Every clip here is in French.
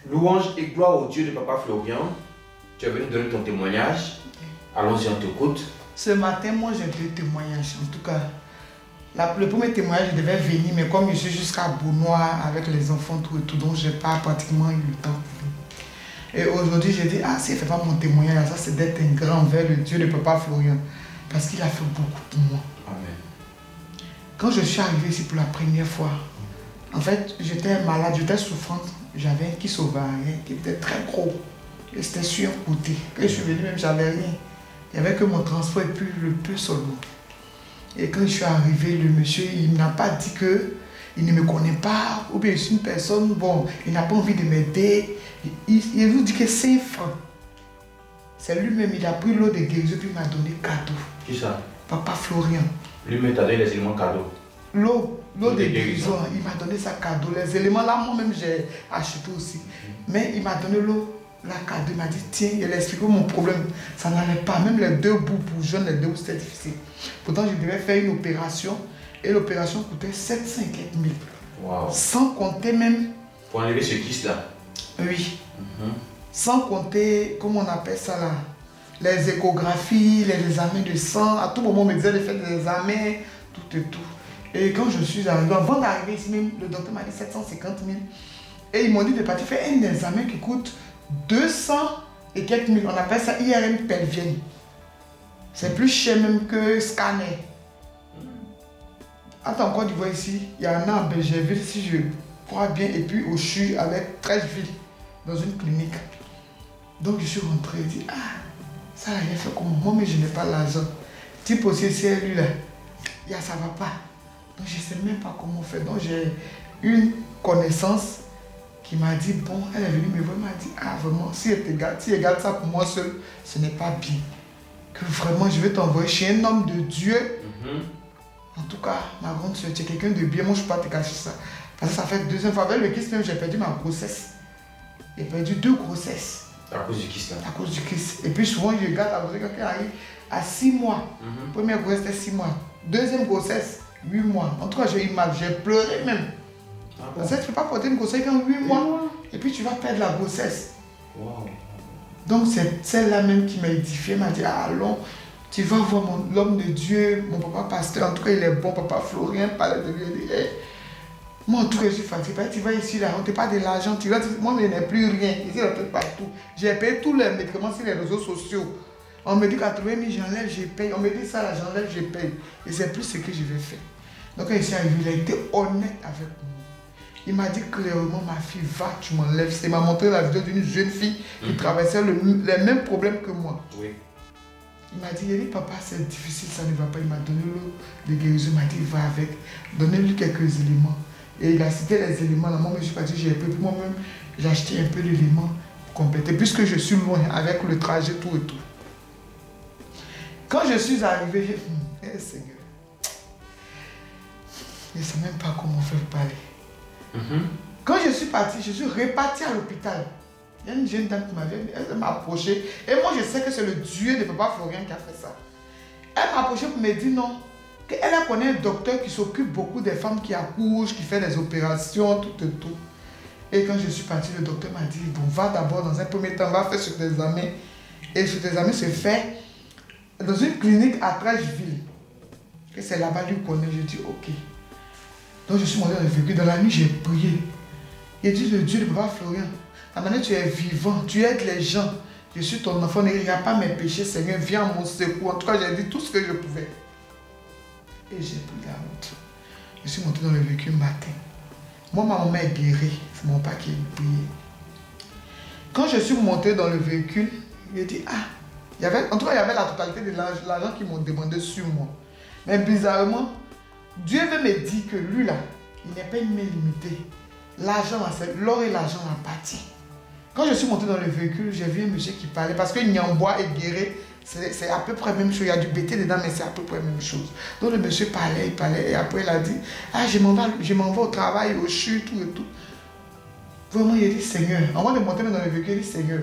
Louange et gloire au Dieu de Papa Florian. Tu es venu donner ton témoignage. Allons-y, on t'écoute. Ce matin, moi j'ai deux témoignages. En tout cas, le premier témoignage, je devais venir, mais comme je suis jusqu'à Bounois avec les enfants, tout et tout, donc je n'ai pas pratiquement eu le temps. Et aujourd'hui, j'ai dit, si elle ne fait pas mon témoignage, ça c'est d'être un grand envers le Dieu de Papa Florian. Parce qu'il a fait beaucoup pour moi. Amen. Quand je suis arrivée ici pour la première fois, en fait, j'étais malade, j'étais souffrante. J'avais un kiss ovarien qui était très gros. Et c'était sur un côté. Quand je suis venue, même, j'avais rien. Il n'y avait que mon transport et puis le peu seulement. Et quand je suis arrivée, le monsieur, il n'a pas dit que il ne me connaît pas, ou bien je suis une personne, bon, il n'a pas envie de m'aider. Il vous dit que c'est franc. C'est lui-même, il a pris l'eau de guérison puis il m'a donné cadeau. Qui ça? Papa Florian. Lui-même t'a donné les éléments cadeaux. L'eau de guérison, il m'a donné ça cadeau. Les éléments là, moi-même, j'ai acheté aussi. Mais il m'a donné l'eau, la cadeau. Il m'a dit, tiens, il a expliqué mon problème. Ça n'allait pas. Même les deux bouts pour jeunes, les deux bouts, c'était difficile. Pourtant, je devais faire une opération. Et l'opération coûtait 750 000. Wow. Sans compter même... Pour enlever ce kyste-là? Oui. Sans compter, comment on appelle ça là? Les échographies, les examens de sang. À tout moment, on me disait de faire des examens, tout et tout. Et quand je suis arrivé, avant d'arriver ici même, le docteur m'a dit 750 000. Et ils m'ont dit de partir faire un examen qui coûte 200 et quelques mille. On appelle ça IRM pelvienne. C'est plus cher même que scanner. Attends, en Côte d'Ivoire ici, il y en a en Belgéville, si je crois bien, et puis au CHU avec 13 villes, dans une clinique. Donc je suis rentré et dit, ça n'a rien fait comme moi, mais je n'ai pas l'argent. Type aussi, c'est lui là, ça ne va pas. Donc je ne sais même pas comment faire. Donc j'ai une connaissance qui m'a dit, bon, elle est venue me voir, elle m'a dit, vraiment, si elle garde ça pour moi seul, ce n'est pas bien. Que vraiment, je vais t'envoyer chez un homme de Dieu. En tout cas, ma grande soeur, tu es quelqu'un de bien, moi je ne peux pas te cacher ça. Parce que ça fait deuxième fois, avec le kiss même, j'ai perdu ma grossesse. J'ai perdu 2 grossesses. À cause du kiss là? À cause du kiss. Et puis souvent, je regarde la grossesse quand elle arrive à 6 mois. Première grossesse, c'était 6 mois. Deuxième grossesse, 8 mois. En tout cas, j'ai eu mal, j'ai pleuré même. Parce que tu ne peux pas porter une grossesse quand 8 mois. Et puis tu vas perdre la grossesse. Wow. Donc c'est celle-là même qui m'a édifié, m'a dit, allons. Tu vas voir l'homme de Dieu, mon papa pasteur, en tout cas il est bon, papa Florian, parlait de lui, il dit, moi en tout cas je suis fatigué, tu vas ici, là, on ne te parle de l'argent, tu vas, moi je n'ai plus rien, ici on peut partout. J'ai payé tous les médicaments sur les réseaux sociaux. On me dit 80 000, j'enlève, je paye. On me dit ça là, j'enlève, je paye. Et c'est plus ce que je vais faire. Donc quand il s'est arrivé, il a été honnête avec moi. Il m'a dit clairement, ma fille, va, tu m'enlèves. Il m'a montré la vidéo d'une jeune fille qui traversait les mêmes problèmes que moi. Oui. Il m'a dit, papa, c'est difficile, ça ne va pas. Il m'a donné l'eau de guérison, il m'a dit, va avec, donnez-lui quelques éléments. Et il a cité les éléments. Là, moi, je suis parti, j'ai pris, moi-même, j'ai acheté un peu d'éléments pour compléter, puisque je suis loin avec le trajet, tout et tout. Quand je suis arrivé, j'ai dit, Seigneur, je ne sais même pas comment faire parler. Quand je suis parti, je suis reparti à l'hôpital. Il y a une jeune dame qui m'a approché. Et moi, je sais que c'est le Dieu de Papa Florian qui a fait ça. Elle m'a approché pour me dire non. Elle connaît un docteur qui s'occupe beaucoup des femmes qui accouchent, qui fait des opérations, tout et tout. Et quand je suis parti, le docteur m'a dit, bon, va d'abord dans un premier temps, va faire cet examen. Et cet examen se fait dans une clinique à Trècheville. Et c'est là-bas lui connaît. Je dis, ok. Donc je suis monté dans le véhicule. Dans la nuit, j'ai prié. Il dit, le Dieu de Papa Florian, la manière tu es vivant, tu aides les gens. Je suis ton enfant, ne regarde pas mes péchés, Seigneur, viens à mon secours. En tout cas, j'ai dit tout ce que je pouvais. Et j'ai pris la route. Je suis monté dans le véhicule matin. Moi, ma maman est guérie. C'est mon papa qui est prié. Quand je suis monté dans le véhicule, il a dit, en tout cas, il y avait la totalité de l'argent qu'ils m'ont demandé sur moi. Mais bizarrement, Dieu veut me dire que lui là, il n'est pas une main limitée. L'argent, l'or et l'argent appartiennent. Quand je suis monté dans le véhicule, j'ai vu un monsieur qui parlait parce que Nyambois et Guéré, c'est à peu près la même chose. Il y a du bété dedans, mais c'est à peu près la même chose. Donc le monsieur parlait, il parlait, et après il a dit, je m'en vais au travail, au CHU, tout et tout. Vraiment, il a dit, Seigneur, avant de monter dans le véhicule, il dit, Seigneur,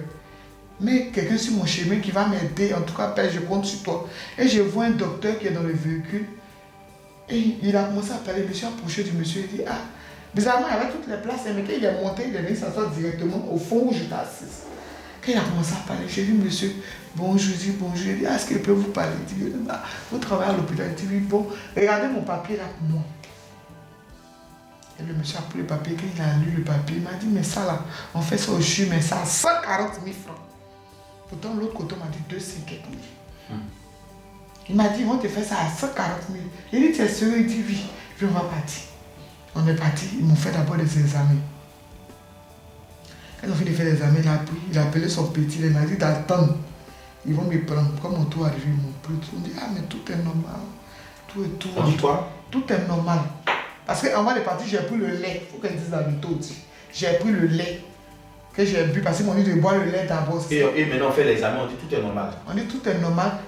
mais quelqu'un sur mon chemin qui va m'aider, en tout cas, Père, je compte sur toi. Et je vois un docteur qui est dans le véhicule, et il a commencé à parler, le monsieur a approché du monsieur, il dit, Bizarrement, il y avait toutes les places, mais quand il est monté, il est venu s'asseoir directement au fond où j'étais assise. Quand il a commencé à parler, j'ai dit, monsieur, bonjour, je dis bonjour. Il dit, est-ce qu'il peut vous parler? Il dit, vous travaillez à l'hôpital. Il dit, oui, bon, regardez mon papier là pour moi. Et le monsieur a pris le papier, quand il a lu le papier, il m'a dit, mais ça là, on fait ça au CHU, mais ça a 140 000 francs. Pourtant, l'autre côté m'a dit 250 000. Il m'a dit, on te fait ça à 140 000. Il dit, tu es sérieux? Il dit, oui. Puis on va partir. On est parti, ils m'ont fait d'abord des examens. Quand ils ont fini de faire les examens, il a appelé son petit, il m'a dit d'attendre. Ils vont me prendre. Comme mon tour arrivé, ils m'ont pris. On dit, ah mais tout est normal. Tout est tout. On dit quoi? Tout est normal. Parce qu'avant de partir, j'ai pris le lait. Il faut qu'elle dise la vérité aussi. J'ai pris le lait que j'ai bu parce qu'ils m'ont dit de boire le lait d'abord. Et maintenant on fait l'examen, on dit tout est normal. On dit tout est normal.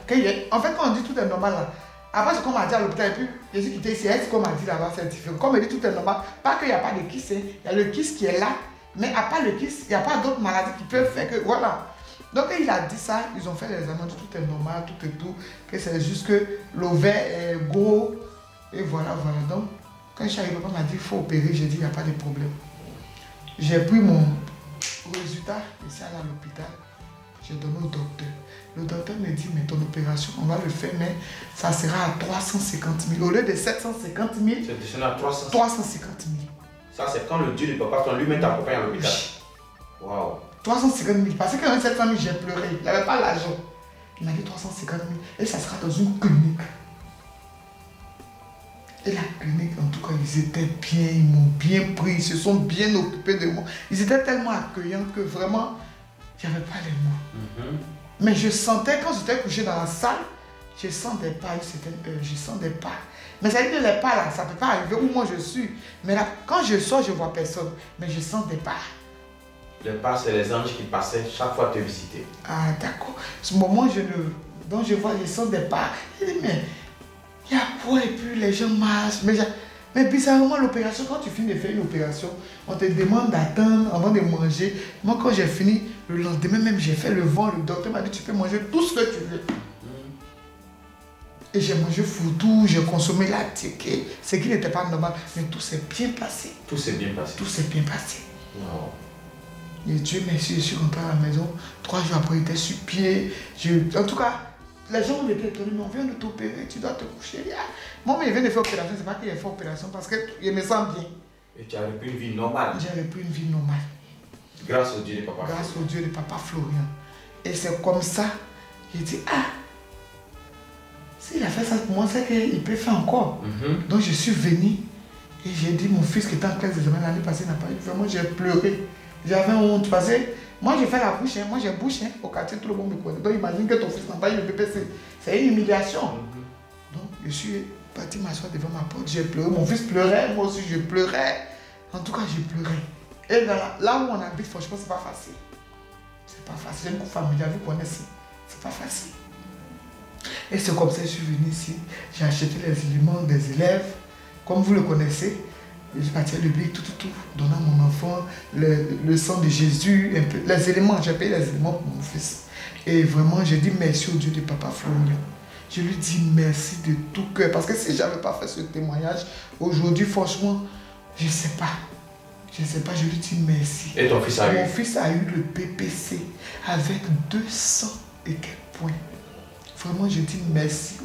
En fait, quand on dit tout est normal là, après ce qu'on m'a dit à l'hôpital, et puis je suis quitté ici, ce qu'on m'a dit là-bas, c'est différent. Comme on dit tout est normal, pas qu'il n'y a pas de kyste, il y a le kyste qui est là, mais à part le kyste, il n'y a pas d'autres maladies qui peuvent faire que, voilà. Donc il a dit ça, ils ont fait les examens, tout est normal, tout est tout, que c'est juste que l'ovaire est gros, et voilà, voilà. Donc, quand je suis arrivé, papa m'a dit, il faut opérer, j'ai dit, il n'y a pas de problème. J'ai pris mon résultat ici à l'hôpital, j'ai donné au docteur. Le docteur me dit, mais ton opération, on va le faire, mais ça sera à 350 000. Au lieu de 750 000, c'est descendu à 350 000. Ça, c'est quand le Dieu de papa, quand lui-même t'accompagne à l'hôpital. Waouh. 350 000. Parce que quand 700 000, j'ai pleuré. Il n'avait pas l'argent. Il m'a dit 350 000. Et ça sera dans une clinique. Et la clinique, en tout cas, ils étaient bien, ils m'ont bien pris, ils se sont bien occupés de moi. Ils étaient tellement accueillants que vraiment, il n'y avait pas les mots. Mais je sentais, quand j'étais couché dans la salle, je sentais pas une certaine heure, je sentais pas. Mais ça veut dire que les pas là, ça ne peut pas arriver où moi je suis. Mais là, quand je sors, je ne vois personne. Mais je sentais pas. Les pas, c'est les anges qui passaient chaque fois te visiter. Ah, d'accord. Ce moment, donc je vois, je sens des pas. Je dis, mais il y a quoi? Et puis les gens marchent. Mais bizarrement, l'opération, quand tu finis de faire une opération, on te demande d'attendre avant de manger. Moi, quand j'ai fini, le lendemain même, j'ai fait le vent. Le docteur m'a dit, tu peux manger tout ce que tu veux. Et j'ai mangé foutou, j'ai consommé la ticket. Ce qui n'était pas normal. Mais tout s'est bien passé. Tout s'est bien passé. Tout s'est bien passé. Wow. Et Dieu merci, je suis rentré à la maison. 3 jours après, j'étais sur pied. En tout cas, les gens m'ont étonné, mais on vient de t'opérer, tu dois te coucher. Moi, il vient de faire opération, c'est pas qu'il a fait opération parce que je me sens bien. Et tu as repris une vie normale. J'ai repris une vie normale. Grâce au Dieu de papa. Grâce au Dieu de papa Florian. Et c'est comme ça, j'ai dit, ah, s'il a fait ça pour moi, c'est qu'il peut faire encore. Donc je suis venu et j'ai dit, mon fils qui était en classe d'examen l'année passée n'a pas eu. Vraiment, j'ai pleuré. J'avais honte parce que moi j'ai fait la bouche, moi j'ai bouche, au quartier tout le monde me connaît. Donc imagine que ton fils n'a pas eu le bébé, c'est une humiliation. Donc je suis parti m'asseoir devant ma porte, j'ai pleuré, mon fils pleurait, moi aussi je pleurais. En tout cas j'ai pleuré. Et là où on habite, franchement c'est pas facile. C'est pas facile, c'est une coupe familiale, vous connaissez. C'est pas facile. Et c'est comme ça que je suis venu ici, j'ai acheté les éléments des élèves, comme vous le connaissez. Je suis parti à l'oubli, tout, donnant à mon enfant le sang de Jésus, un peu, les éléments, j'ai payé les éléments pour mon fils. Et vraiment, j'ai dit merci au Dieu de papa Florian. Je lui dis merci de tout cœur, parce que si je n'avais pas fait ce témoignage, aujourd'hui, franchement, je ne sais pas. Je ne sais pas, je lui dis merci. Et ton fils a eu? Mon fils a eu le PPC avec 200 et quelques points. Vraiment, je dis merci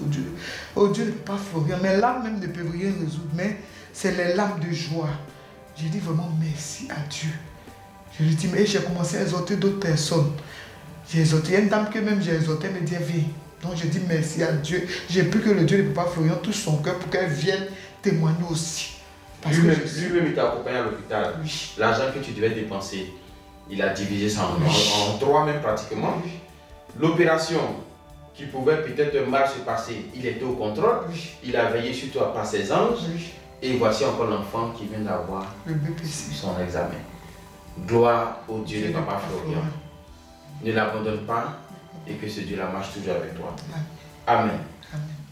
au Dieu de papa Florian. Mais là, même ne peut rien résoudre, mais c'est les larmes de joie. Je dis vraiment merci à Dieu. Je lui dis, mais j'ai commencé à exhorter d'autres personnes. J'ai exhorté, il y a une dame que même j'ai exhorté, elle me dit, viens. Donc je dis merci à Dieu. J'ai pu que le Dieu de papa Florian touche son cœur pour qu'elle vienne témoigner aussi. Lui-même, il t'a accompagné à l'hôpital. Oui. L'argent que tu devais dépenser, il a divisé ça en 3 même pratiquement. Oui. L'opération qui pouvait peut-être mal se passer, il était au contrôle. Oui. Il a veillé sur toi par ses anges. Oui. Et voici encore l'enfant qui vient d'avoir le BPC. Son examen. Gloire au Dieu de papa Florian. Ne l'abandonne pas et que ce Dieu la marche toujours avec toi. Amen. Amen.